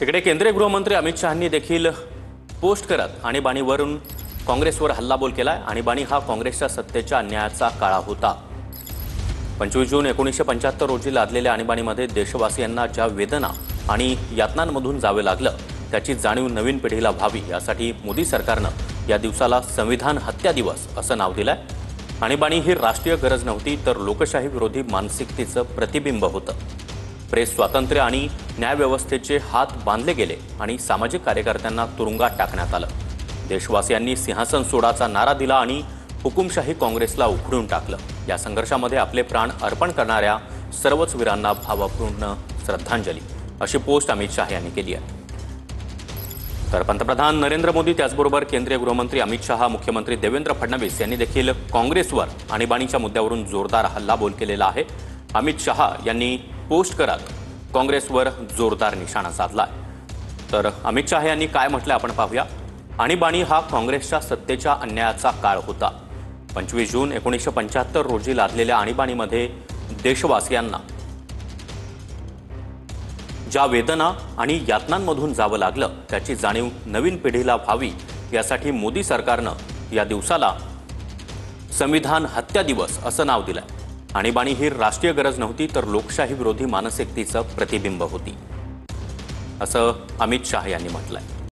तिकडे केंद्रीय गृहमंत्री अमित शहांनी देखील पोस्ट करत आणीबाणीवरून काँग्रेसवर हल्लाबोल केलाय। आणीबाणी हा काँग्रेसच्या सत्तेच्या अन्यायाचा काळा होता। 25 जून 1975 रोजी लादलेल्या आणीबाणीमध्ये देशवासियांना ज्या वेदना आणि यातनांमधून जावे लागलं त्याची जाणीव नवीन पिढीला व्हावी यासाठी मोदी सरकारनं या दिवसाला संविधान हत्या दिवस असं नाव दिलंय। आणीबाणी ही राष्ट्रीय गरज नव्हती तर लोकशाही विरोधी मानसिकतेचं प्रतिबिंब होतं। प्रेस स्वातंत्र्य आणि न्यायव्यवस्थेचे हात बांधले गेले आणि सामाजिक कार्यकर्त्यांना तुरुंगात टाकण्यात आलं। देशवासियांनी सिंहासन सोडाचा नारा दिला आणि हुकुमशाही काँग्रेसला उखडून टाकलं। या संघर्षामध्ये आपले प्राण अर्पण करणाऱ्या सर्वच वीरांना भावपूर्ण श्रद्धांजली अशी पोस्ट अमित शाह यांनी केली आहे। तर पंतप्रधान नरेंद्र मोदी त्याचबरोबर केंद्रीय गृहमंत्री अमित शाह, मुख्यमंत्री देवेंद्र फडणवीस यांनी देखील काँग्रेसवर आणीबाणीच्या मुद्द्यावरून जोरदार हल्लाबोल केलेला आहे। अमित शाह यांनी पोस्ट करत काँग्रेसवर जोरदार निशाणा साधलाय। तर अमित शाह यांनी काय म्हटलं आपण पाहूया। आणीबाणी हा काँग्रेसच्या सत्तेच्या अन्यायाचा काळ होता। 25 जून 1975 रोजी लादलेल्या आणीबाणीमध्ये देशवासियांना ज्या वेदना आणि यातनांमधून जावं लागलं त्याची जाणीव नवीन पिढीला व्हावी यासाठी मोदी सरकारनं या दिवसाला संविधान हत्या दिवस असं नाव दिलंय। आणीबाणी ही राष्ट्रीय गरज नव्हती तर लोकशाही विरोधी मानसिकतेचं प्रतिबिंब होती असं अमित शाह यांनी म्हटलंय।